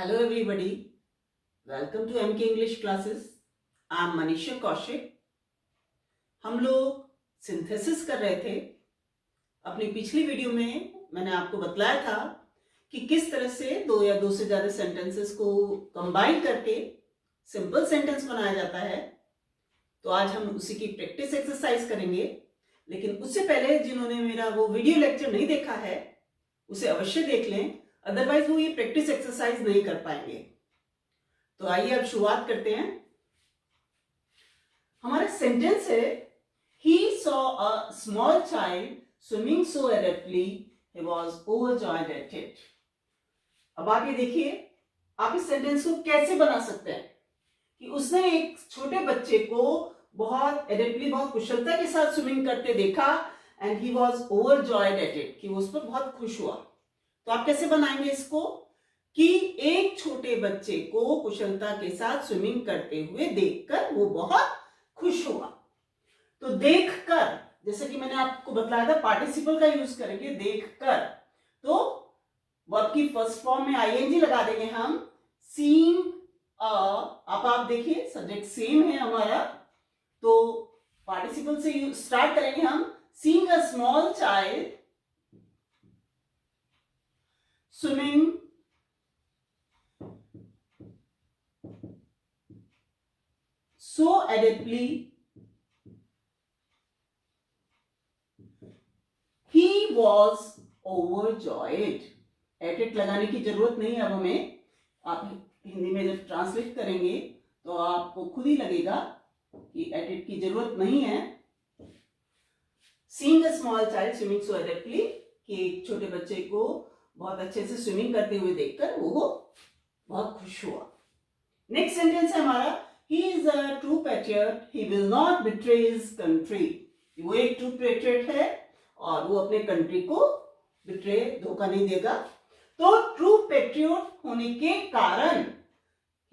Hello everybody, welcome to MK English classes. I am Manisha Kaushik. हम लोग synthesis कर रहे थे. अपनी पिछली वीडियो में मैंने आपको बतलाया था कि किस तरह से दो या दो से ज्यादा सेंटेंसेस को कंबाइन करके सिंपल सेंटेंस बनाया जाता है. तो आज हम उसी की प्रैक्टिस एक्सरसाइज करेंगे. लेकिन उससे पहले जिन्होंने मेरा वो वीडियो लेक्चर नहीं देखा है उसे अवश्य देख लें, अदरवाइज वो ये प्रैक्टिस एक्सरसाइज नहीं कर पाएंगे. तो आइए अब शुरुआत करते हैं. हमारा सेंटेंस है He saw a small child swimming so adeptly he was overjoyed at it. अब आप ये देखिए, आप इस सेंटेंस को कैसे बना सकते हैं कि उसने एक छोटे बच्चे को बहुत एडेप्टली, बहुत कुशलता के साथ स्विमिंग करते देखा and he was overjoyed at it, कि वो उस पर बहुत खुश हुआ. तो आप कैसे बनाएंगे इसको कि एक छोटे बच्चे को कुशलता के साथ स्विमिंग करते हुए देखकर वो बहुत खुश हुआ. तो देखकर, जैसे कि मैंने आपको बताया था, पार्टिसिपल का यूज करेंगे देखकर. तो वर्ब की फर्स्ट फॉर्म में आईएनजी लगा देंगे हम. सीइंग अब आप देखिए सब्जेक्ट सेम है हमारा, तो पार्टिसिपल से स्टार्ट करेंगे हम. Seeing a small child swimming so adeptly he was overjoyed. At लगाने की जरूरत नहीं है अब हमें. आप हिंदी में जब ट्रांसलेट करेंगे तो आपको खुद ही लगेगा कि एट की जरूरत नहीं है. Seeing a small child swimming so adeptly, कि एक छोटे बच्चे को बहुत अच्छे से स्विमिंग करते हुए देखकर वो बहुत खुश हुआ. नेक्स्ट सेंटेंस है हमारा He is a true patriot, he will not betray his country. वो एक ट्रू पैट्रियट है और वो अपने कंट्री को बिट्रे, धोखा नहीं देगा. तो ट्रू पैट्रियट होने के कारण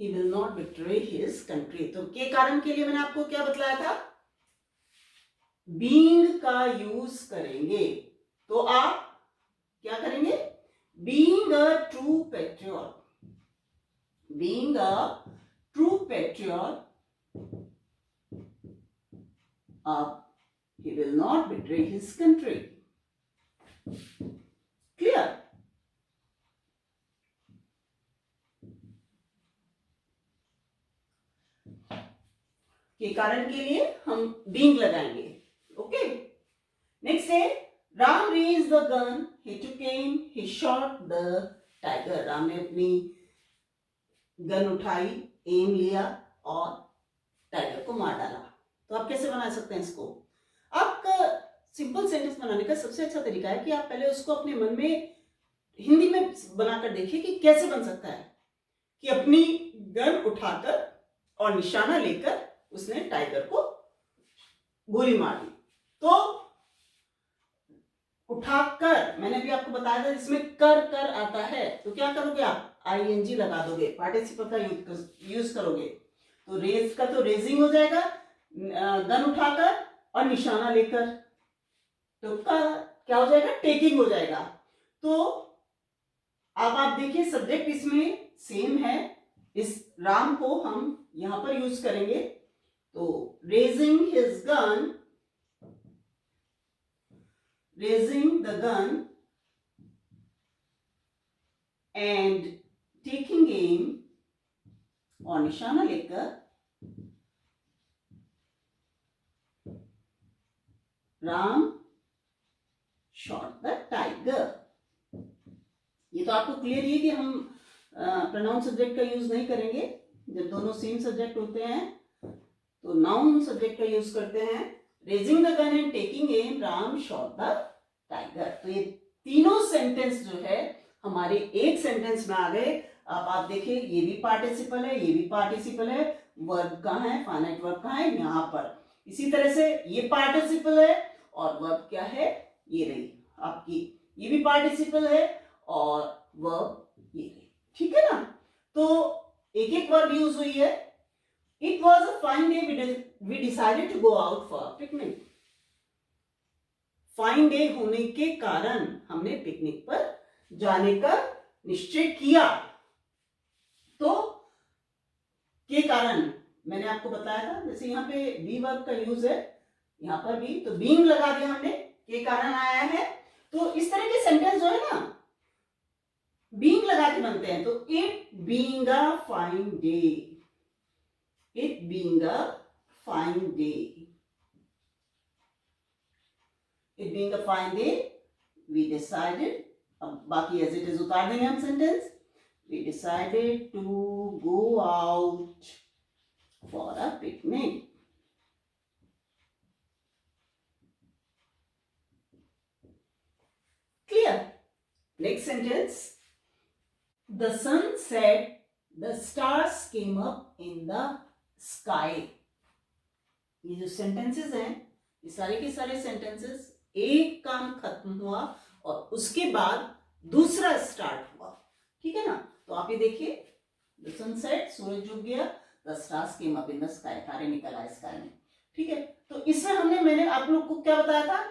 he will not betray his country. तो के कारण के लिए मैंने आपको क्या बतलाया था, बीइंग का यूज करेंगे. तो आप क्या करेंगे, being a true patriot, being a true patriot, he will not betray his country. Clear? के कारण के लिए हम being लगाएंगे. ओके. नेक्स्ट है Ram raised the gun, he took aim, he shot the tiger. Ram ने अपनी गन उठाई, एम लिया और टाइगर को मार डाला. तो आप कैसे बना सकते हैं इसको? आपका सिंपल सेंटेंस बनाने का सबसे अच्छा तरीका है कि आप पहले उसको अपने मन में हिंदी में बनाकर देखिए कि कैसे बन सकता है कि अपनी गन उठाकर और निशाना लेकर उसने टाइगर को गोली मार दी. तो उठाकर, मैंने भी आपको बताया था इसमें कर कर आता है, तो क्या करोगे आप, आईएनजी लगा दोगे, पार्टिसिपल का यूज करोगे. तो रेज का तो रेजिंग हो जाएगा, गन उठाकर और निशाना लेकर, तो का क्या हो जाएगा, टेकिंग हो जाएगा. तो अब आप देखिए सब्जेक्ट इसमें सेम है. इस राम को हम यहां पर यूज करेंगे. तो raising his gun, raising the gun and taking aim, और निशाना लेकर राम shot the tiger. ये तो आपको क्लियर है कि हम प्रोनाउन सब्जेक्ट का यूज नहीं करेंगे. जब दोनों सेम सब्जेक्ट होते हैं तो नाउन सब्जेक्ट का यूज करते हैं. Raising the gun and taking aim, Ram shot the tiger. तो ये तीनों सेंटेंस जो है हमारे एक सेंटेंस में आ गए. अब आप देखिए ये भी पार्टिसिपल है, ये भी पार्टिसिपल है. वर्ब कहाँ है, फाइनाइट वर्ब कहाँ है, यहाँ पर. इसी तरह से ये पार्टिसिपल है और वर्ब क्या है, ये रही आपकी, ये भी पार्टिसिपल है और वर्ब ये रही. ठीक है ना. तो एक एक वर्ब यूज हुई है. It was a fine day, we decided to go out for a picnic. Fine day होने के कारण हमने पिकनिक पर जाने का निश्चय किया. के कारण मैंने आपको बताया था, जैसे यहाँ पे बी वर्ब का यूज है, यहाँ पर भी तो बीइंग लगा दिया हमने, के कारण आया है। तो इस तरह के सेंटेंस जो है ना बीइंग लगा के बनते हैं। तो it being a fine day, it being a fine day, it being a fine day we decided, अब बाकी एज इट इज उतार देंगे हम sentence, we decided to go out for a picnic. Clear? Next sentence. The sun set, the stars came up in the sky. ये जो sentences हैं, ये सारे के सारे sentences एक काम खत्म हुआ और उसके बाद दूसरा स्टार्ट हुआ, ठीक है ना। तो आप ये देखिए, the sun set, सूरज डूब गया, the stars came up in the sky, तारे निकल आए स्काई में, ठीक है। तो इसमें मैंने आप लोग को क्या बताया था,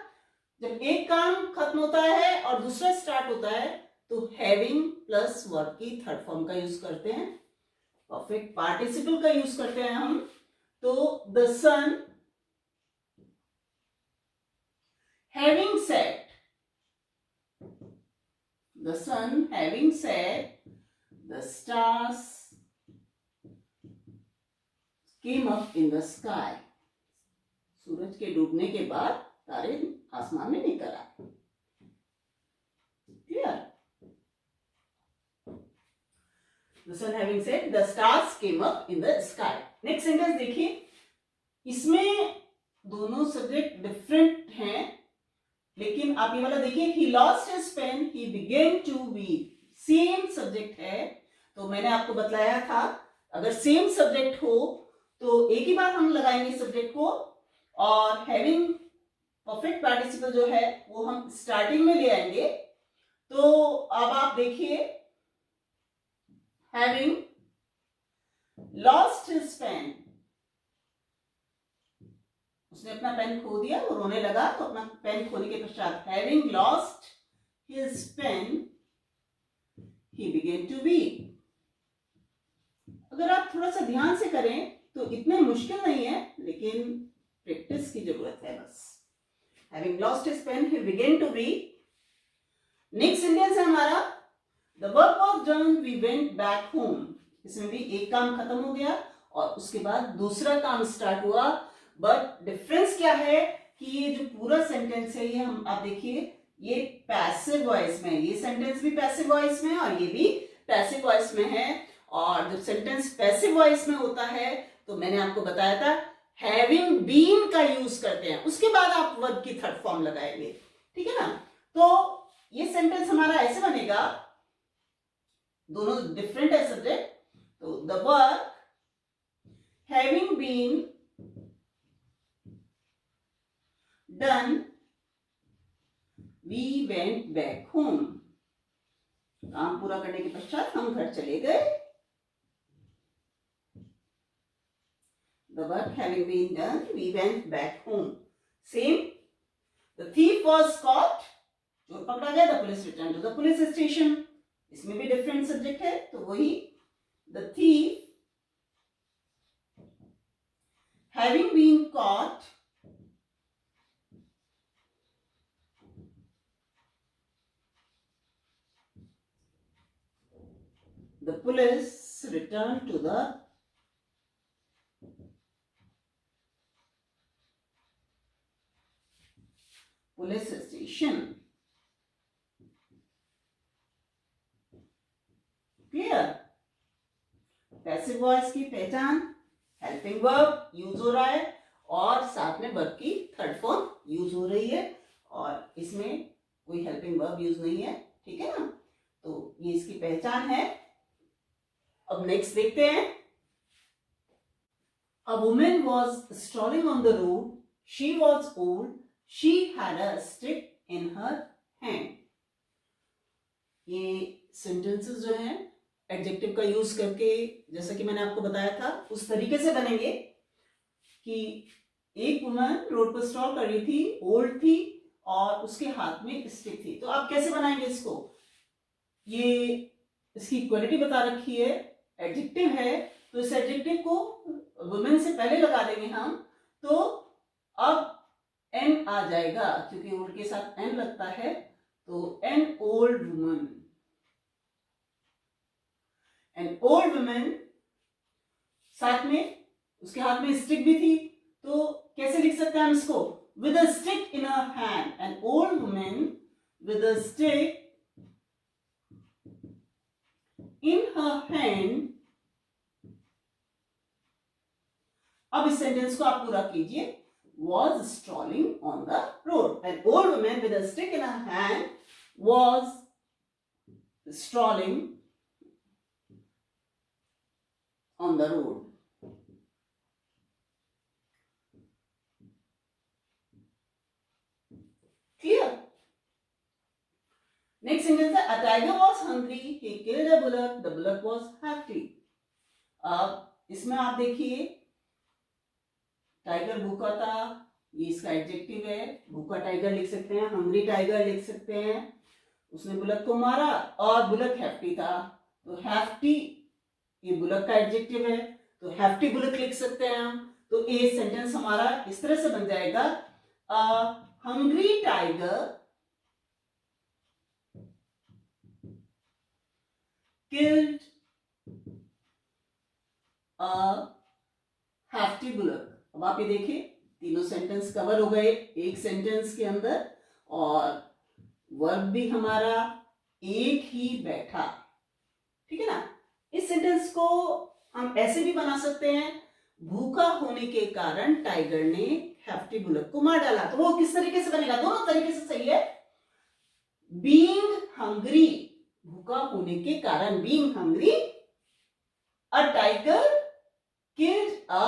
जब एक काम खत्म होता है और दूसरा स्टार्ट होता है तो हैविंग प्लस वर्ब की थर्ड फॉर्म का यूज करते हैं, परफेक्ट पार्टिसिपल का यूज करते हैं हम। तो the sun having set, the sun having set, the stars came up in the sky, सूरज के डूबने के बाद तारे आसमान में निकल आए। Clear? The sun having set, the stars came up in the sky. Next sentence देखिए, इसमें दोनों सब्जेक्ट डिफरेंट हैं, लेकिन आप ये वाला देखिए, he lost his pen, he began to weep, same subject है। तो मैंने आपको बताया था अगर सेम सब्जेक्ट हो तो एक ही बार हम लगाएंगे सब्जेक्ट को, और हैविंग परफेक्ट पार्टिसिपल जो है वो हम स्टार्टिंग में ले आएंगे। तो अब आप देखिए, हैविंग लॉस्ट हिज पेन, उसने अपना पेन खो दिया, वो रोने लगा, तो अपना पेन खोने के पश्चात having lost his pen he began to weep. अगर आप थोड़ा सा ध्यान से करें तो इतने मुश्किल नहीं है, लेकिन प्रैक्टिस की जरूरत है बस। Having lost his pen, he began to weep. Next sentence है हमारा, the work was done, we went back home. इसमें भी एक काम खत्म हो गया और उसके बाद दूसरा काम स्टार्ट हुआ। बट डिफरेंस क्या है कि ये जो पूरा सेंटेंस है ये हम आप देखिए, ये पैसिव वॉइस में है, ये सेंटेंस भी पैसिव वॉइस में है और ये भी पैसिव वॉइस में है। और जब सेंटेंस पैसिव वॉइस में होता है तो मैंने आपको बताया था हैविंग बीन का यूज करते हैं, उसके बाद आप वर्ब की थर्ड फॉर्म लगाएंगे, ठीक है ना। तो ये सेंटेंस हमारा ऐसे बनेगा, दोनों डिफरेंट है सब्जेक्ट। तो the work having been done we went back home, काम पूरा करने के पश्चात हम घर चले गए। The work having been done, we went back home. Same. The thief was caught. चोर पकड़ा गया. The police returned to the police station. इसमें भी different subject है, तो वही the thief having been caught the police returned to the police station. Clear? Passive voice की पहचान, हेल्पिंग वर्ब यूज हो रहा है और साथ में वर्ब की थर्ड फॉर्म यूज हो रही है, और इसमें कोई हेल्पिंग वर्ब यूज नहीं है, ठीक है ना। तो ये इसकी पहचान है। अब नेक्स्ट देखते हैं। A woman was strolling on the road. She was old. She had a stick in her hand. ये सेंटेंसेस जो हैं एडजेक्टिव का यूज करके, जैसा कि मैंने आपको बताया था उस तरीके से बनेंगे कि एक वुमन रोड पर स्ट्रॉल कर रही थी, ओल्ड थी और उसके हाथ में स्टिक थी। तो आप कैसे बनाएंगे इसको, ये इसकी क्वालिटी बता रखी है, एडजेक्टिव है, तो इस एडजेक्टिव को वुमेन से पहले लगा देंगे हम, तो अब एन आ जाएगा, क्योंकि ओल्ड के साथ एन लगता है, तो an old woman. An old woman, साथ में उसके हाथ में स्टिक भी थी, तो कैसे लिख सकते हैं हम इसको? With a stick in her hand, an old woman with a stick in her hand। अब इस सेंटेंस को आप पूरा कीजिए। was strolling on the road, an old woman with a stick in her hand was strolling on the road। Clear? Next sentence है, a tiger was hungry, he killed a bullock, the bullock was hefty। अब इसमें आप देखिए, tiger भूखा था, ये इसका adjective है, भूखा टाइगर लिख सकते हैं, हंग्री टाइगर लिख सकते हैं। उसने बुलक को मारा और बुलक हैफ्टी था, तो हैफ्टी ये बुलक का एडजेक्टिव है, तो हैफ्टी बुलक लिख सकते हैं हम। तो ये सेंटेंस हमारा इस तरह से बन जाएगा, hungry tiger killed a hefty bullock। अब आप ये देखिए, तीनों सेंटेंस कवर हो गए एक सेंटेंस के अंदर, और वर्ब भी हमारा एक ही बैठा। ठीक है ना? इस सेंटेंस को हम ऐसे भी बना सकते हैं, भूखा होने के कारण टाइगर ने हैफ्टी बुलक को मार डाला। तो वो किस तरीके से बनेगा? दोनों तरीके से सही है। बीइंग हंग्री, भूखा होने के कारण, being hungry, a tiger killed a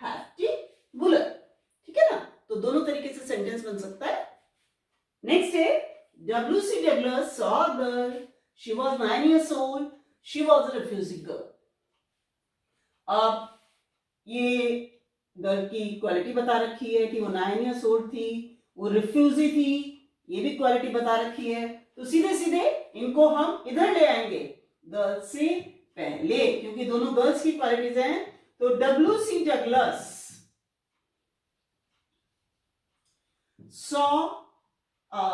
hefty bullock. ठीक है ना? तो दोनों तरीके से सेंटेंस बन सकता है। नेक्स्ट है, W.C. Douglas saw a girl, she was 9 years old, she was a refugee girl। अब ये गर्ल की क्वालिटी बता रखी है कि वो 9 years old थी, वो रिफ्यूजी थी, ये भी क्वालिटी बता रखी है। तो सीधे सीधे इनको हम इधर ले आएंगे, गर्ल्स से पहले, क्योंकि दोनों गर्ल्स की क्वालिटीज हैं। तो W.C. Douglas saw a,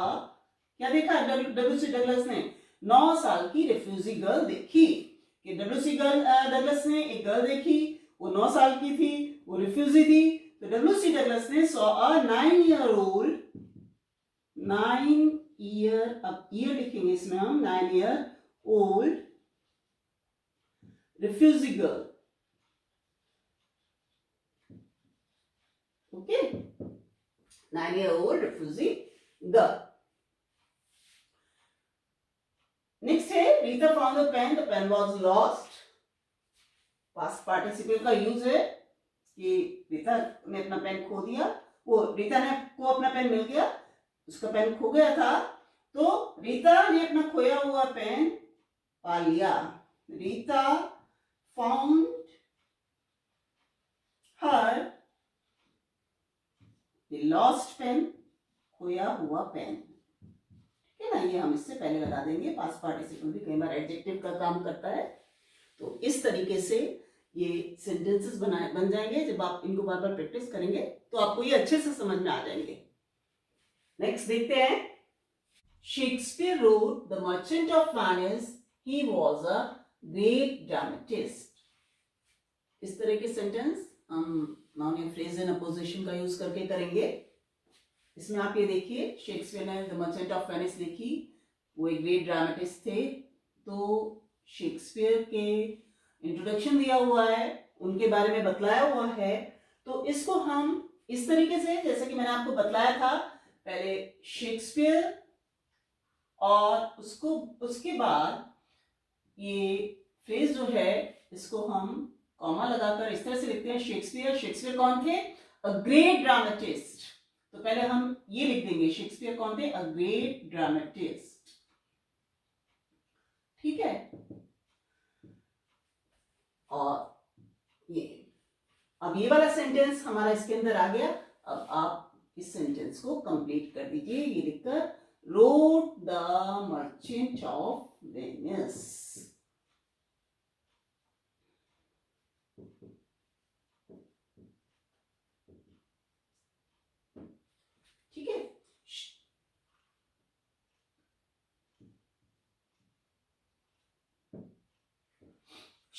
क्या देखा W.C. डगलस ने? 9 साल की रिफ्यूजी गर्ल देखी। कि W.C. डगलस ने एक गर्ल देखी, वो 9 साल की थी, वो रिफ्यूजी थी। तो W.C. डगलस ने saw a 9-year-old, 9 year, अब ईयर लिखेंगे इसमें हम, 9-year-old refugee girl. Okay, 9-year-old refugee girl। Next है, Rita found the pen, the pen was lost. Past participle का यूज है कि रीता ने अपना पेन खो दिया, वो रीता ने को अपना पेन मिल गया, उसका पेन खो गया था, तो रीता ने अपना खोया हुआ पेन पा लिया। Rita found her lost pen, खोया हुआ पेन। ठीक है ना? ये हम इससे पहले लगा देंगे, पास्ट पार्टिसिपल भी कई बार एडजेक्टिव का काम करता है। तो इस तरीके से ये सेंटेंसेस बन जाएंगे। जब आप इनको बार बार प्रैक्टिस करेंगे तो आपको ये अच्छे से समझ में आ जाएंगे। नेक्स्ट देखते हैं, Shakespeare wrote the merchant of Venice, he was a great dramatist. इस तरह के सेंटेंस हम नाउन या फ्रेज इन अपोजिशन का यूज करके करेंगे। इसमें आप ये देखिए, शेक्सपियर ने द मर्चेंट ऑफ वेनिस लिखी, वो एक ग्रेट ड्रामेटिस्ट थे। तो शेक्सपियर के इंट्रोडक्शन दिया हुआ है, उनके बारे में बतलाया हुआ है। तो इसको हम इस तरीके से, जैसे कि मैंने आपको बतलाया था, पहले शेक्सपियर और उसके बाद ये फ्रेज जो है, इसको हम कॉमा लगाकर इस तरह से लिखते हैं, शेक्सपियर। शेक्सपियर कौन थे? A great dramatist. तो पहले हम ये लिख देंगे, शेक्सपियर कौन थे? A great dramatist. ठीक है? और ये, अब ये वाला सेंटेंस हमारा इसके अंदर आ गया। अब आप इस सेंटेंस को कंप्लीट कर दीजिए, ये लिखकर, wrote the merchant of Venice.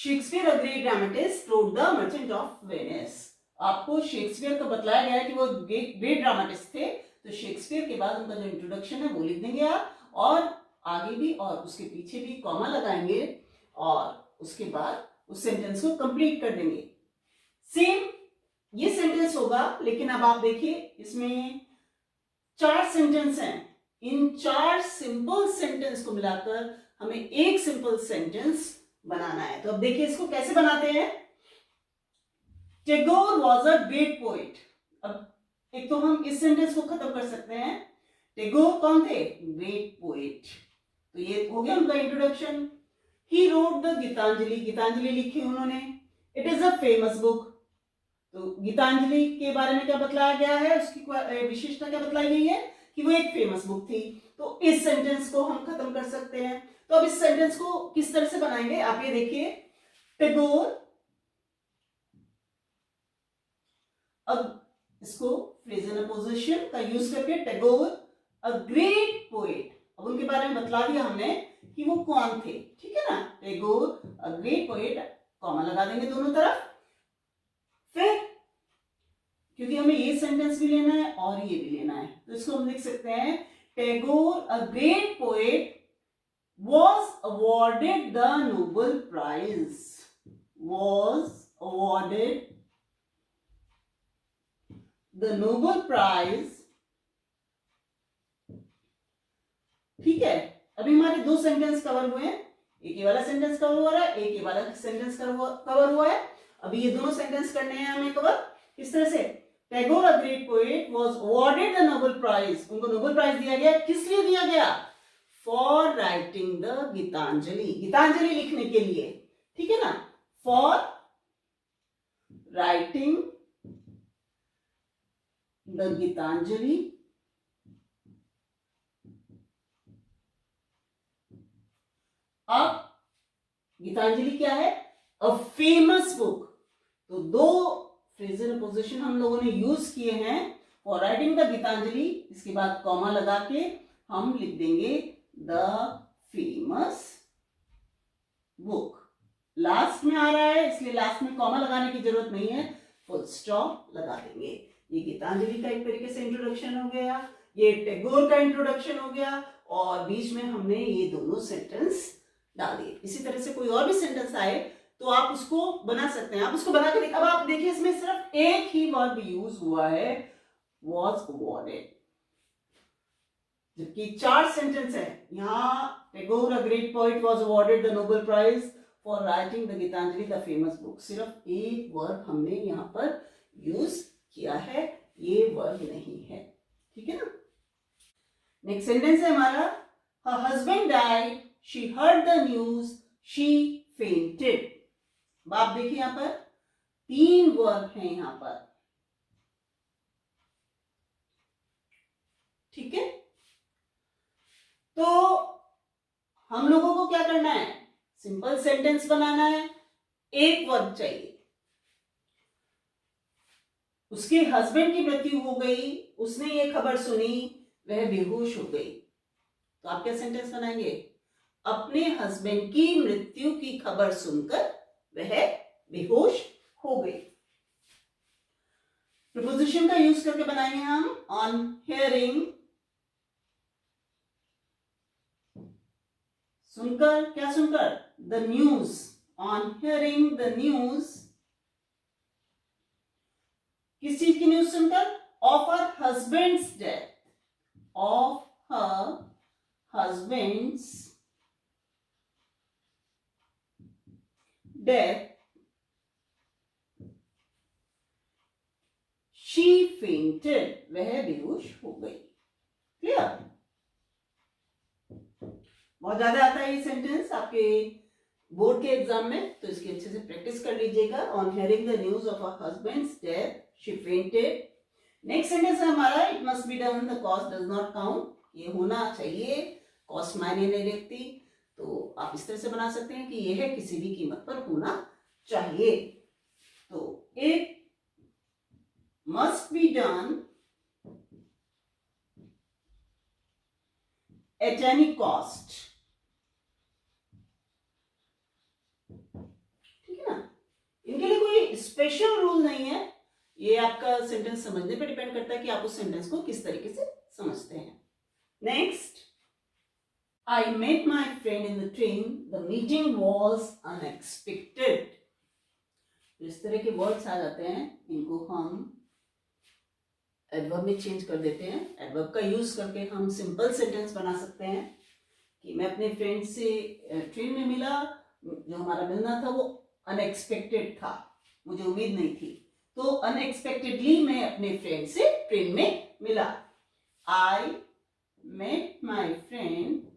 Shakespeare a great dramatist road the merchant of Venice. आपको शेक्सपियर का बतलाया गया है कि वो ग्रेट ड्रामेटिस्ट थे, तो शेक्सपियर के बाद उनका जो इंट्रोडक्शन है वो लिख देंगे आप, और आगे भी और उसके पीछे भी कॉमा लगाएंगे और उसके बाद उस सेंटेंस को कंप्लीट कर देंगे। सेम ये सेंटेंस होगा, लेकिन अब आप देखिए इसमें 4 सेंटेंस हैं। इन 4 सिंपल सेंटेंस को मिलाकर हमें एक सिंपल सेंटेंस बनाना है। तो अब देखिए इसको कैसे बनाते हैं। Tagore was a great poet. अब एक तो हम इस सेंटेंस को खत्म कर सकते हैं, टैगोर कौन थे? Great poet. तो ये हो गया उनका introduction. He wrote the Gitanjali, Gitanjali लिखी उन्होंने। It is a famous book. तो गीतांजलि के बारे में क्या बतलाया गया है, उसकी विशेषता क्या बतलाई गई है कि वो एक फेमस बुक थी। तो इस सेंटेंस को हम खत्म कर सकते हैं। तो अब इस सेंटेंस को किस तरह से बनाएंगे, आप ये देखिए। टैगोर, अब इसको प्रेजेंट पोजीशन का यूज करके टैगोर अ ग्रेट पोएट, अब उनके बारे में बतला दिया हमने कि वो कौन थे, ठीक है ना। Tagore a great poet, comma लगा देंगे दोनों तरफ। फिर क्योंकि हमें ये सेंटेंस भी लेना है और ये भी लेना है, तो इसको हम लिख सकते हैं Tagore a great poet was awarded the Nobel Prize, was awarded the Nobel Prize। ठीक है, अभी हमारे 2 सेंटेंस कवर हुए हैं, एक ये वाला सेंटेंस कवर हो रहा है, एक ये वाला सेंटेंस कवर हुआ है। अभी ये दोनों सेंटेंस करने हैं हमें कवर। किस तरह से? Tagore a great poet was awarded the Nobel Prize, उनको नोबेल प्राइज दिया गया। किस लिए दिया गया? For writing the Gitanjali, Gitanjali लिखने के लिए, ठीक है ना। फॉर राइटिंग द गीतांजलि, अब गीतांजलि क्या है? अ फेमस बुक। तो 2 फ्रेजल पोजीशन हम लोगों ने यूज किए हैं फॉर राइटिंग द गीतांजलि, इसके बाद कॉमा लगा के हम लिख देंगे द फेमस बुक। लास्ट में आ रहा है इसलिए लास्ट में कॉमा लगाने की जरूरत नहीं है, फुल स्टॉप लगा देंगे। ये गीतांजलि का एक तरीके से इंट्रोडक्शन हो गया, ये टैगोर का इंट्रोडक्शन हो गया, और बीच में हमने ये दोनों सेंटेंस डाल दिए। इसी तरह से कोई और भी सेंटेंस आए तो आप उसको बना सकते हैं। आप उसको बना के अब आप देखिए इसमें सिर्फ एक ही वर्ब यूज हुआ है, was awarded, जबकि 4 सेंटेंस है। यहाँ Tagore a great poet was awarded the Nobel Prize for writing the Gitanjali the famous book, सिर्फ एक वर्ब हमने यहाँ पर यूज किया है, ये वर्ब नहीं है, ठीक है ना। नेक्स्ट सेंटेंस है हमारा, her husband died, she heard the news, she fainted। आप देखिए यहाँ पर 3 वर्ब हैं यहाँ पर, ठीक है। तो हम लोगों को क्या करना है? सिंपल सेंटेंस बनाना है, एक वर्ब चाहिए। उसके हस्बैंड की मृत्यु हो गई, उसने ये खबर सुनी, वह बेहोश हो गई। तो आप क्या सेंटेंस बनाएंगे? अपने हस्बैंड की मृत्यु की खबर सुनकर वह बेहोश हो गई। प्रपोजिशन का यूज करके बनाएंगे हम ऑन हियरिंग, सुनकर, क्या सुनकर? The news, on hearing the news, किस चीज की न्यूज सुनकर? Of her husband's death, of her husband's death, she fainted, वह बेहोश हो गई। क्लियर? बहुत ज्यादा आता है ये सेंटेंस आपके बोर्ड के एग्जाम में, तो इसकी अच्छे से प्रैक्टिस कर लीजिएगा। On hearing the news of her husband's death she fainted. Next sentence है हमारा, it must be done, the cost does not count, ये होना चाहिए, कॉस्ट मायने नहीं रखती। तो आप इस तरह से बना सकते हैं कि यह है किसी भी कीमत पर होना चाहिए। तो it must be done at any cost, इनके लिए कोई स्पेशल रूल नहीं है, ये आपका सेंटेंस समझने पे डिपेंड करता है कि आप उस सेंटेंस को किस तरीके से समझते हैं। Next, I met my friend in the train. The meeting was unexpected. इस तरह के वर्ड्स आ जाते हैं, इनको हम एडवर्ब में चेंज कर देते हैं। एडवर्ब का यूज करके हम सिंपल सेंटेंस बना सकते हैं कि मैं अपने फ्रेंड से ट्रेन में मिला, जो हमारा मिलना था वो अनएक्सपेक्टेड था, मुझे उम्मीद नहीं थी, तो अनएक्सपेक्टेडली मैं अपने फ्रेंड से ट्रेन में मिला। I met my friend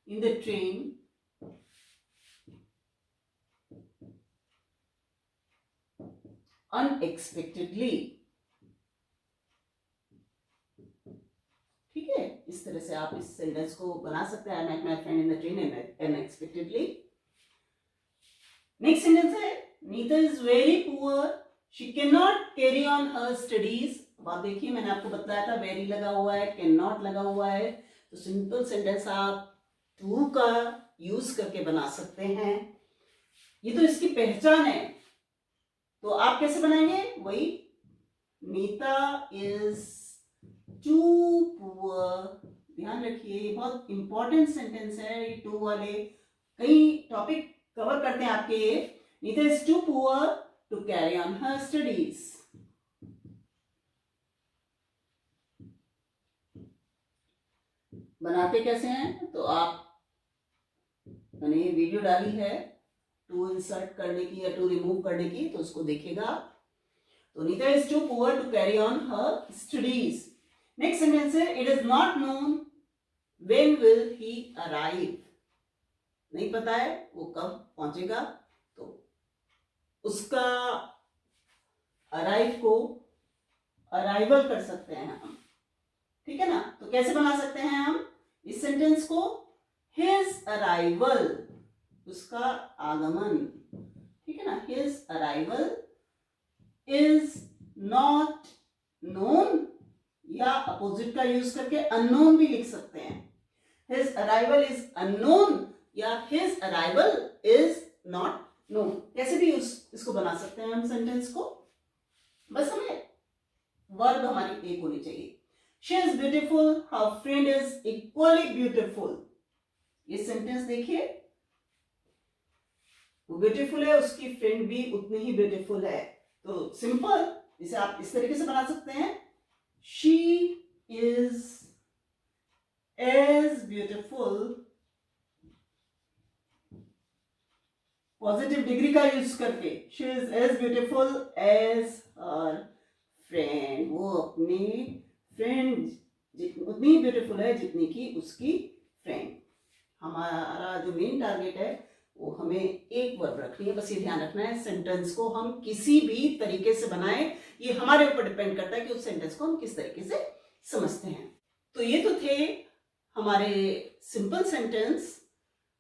in the train unexpectedly। ठीक है, इस तरह से आप इस सेंटेंस को बना सकते हैं, I met my friend in the train unexpectedly। Next sentence है, Nita is very poor, she can not carry on her studies. अब आप देखिए, मैंने आपको बताया था वेरी लगा हुआ है, कैन नॉट लगा हुआ है, तो सिंपल सेंटेंस आप टू का यूज करके बना सकते हैं। ये तो इसकी पहचान है, तो आप कैसे बनाएंगे? वही, नीता इज टू पुअर। ध्यान रखिए, ये बहुत इंपॉर्टेंट सेंटेंस है, ये टू वाले कई टॉपिक कवर करते हैं आपके ये। Nita is too poor to carry on her studies. बनाते कैसे हैं? तो आप, मैंने ये वीडियो डाली है टू इंसर्ट करने की या टू रिमूव करने की, तो उसको देखिएगा। तो Nita is too poor to carry on her studies. Next sentence है, it is not known when will he arrive. नहीं पता है वो कब पहुंचेगा, तो उसका अराइव को अराइवल कर सकते हैं हम, ठीक है ना। तो कैसे बना सकते हैं हम इस सेंटेंस को? हिज अराइवल, उसका आगमन, ठीक है ना। His arrival is not known, या अपोजिट का यूज करके अननोन भी लिख सकते हैं। हिज अराइवल इज अननोन या his arrival is not known, कैसे भी इसको बना सकते हैं हम सेंटेंस को। बस हमें वर्ब हमारी एक होनी चाहिए। She is beautiful, her friend is equally beautiful। ये सेंटेंस देखिए, वो ब्यूटीफुल है, उसकी फ्रेंड भी उतनी ही ब्यूटीफुल है। तो सिंपल, इसे आप इस तरीके से बना सकते हैं, She is as beautiful, positive degree का यूज करके, She is as beautiful as her friend। वो अपनी फ्रेंड उतनी ब्यूटीफुल है जितनी की उसकी फ्रेंड। हमारा जो मेन टारगेट है वो हमें एक वर्ब रखनी है, बस ये ध्यान रखना है। सेंटेंस को हम किसी भी तरीके से बनाएं, ये हमारे ऊपर डिपेंड करता है कि उस सेंटेंस को हम किस तरीके से समझते हैं। तो ये तो थे हमारे सिंपल सेंटेंस।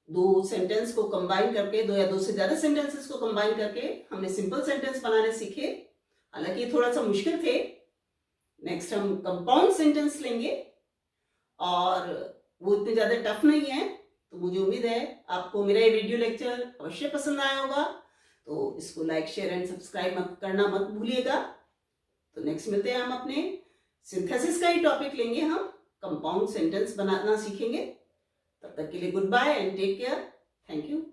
दो सेंटेंस को कंबाइन करके, दो या दो से ज्यादा सेंटेंसेस को कंबाइन करके हमने सिंपल सेंटेंस बनाने सीखे। हालांकि थोड़ा सा मुश्किल थे। नेक्स्ट हम कंपाउंड सेंटेंस लेंगे, और वो इतने ज्यादा टफ नहीं है। तो मुझे उम्मीद है आपको मेरा ये वीडियो लेक्चर अवश्य पसंद आया होगा। तो इसको लाइक, शेयर एंड सब्सक्राइब करना मत भूलिएगा। तो नेक्स्ट मिलते हैं हम अपने सिंथेसिस का ही टॉपिक लेंगे, हम कंपाउंड सेंटेंस बनाना सीखेंगे। तब तक के लिए goodbye and take care. Thank you.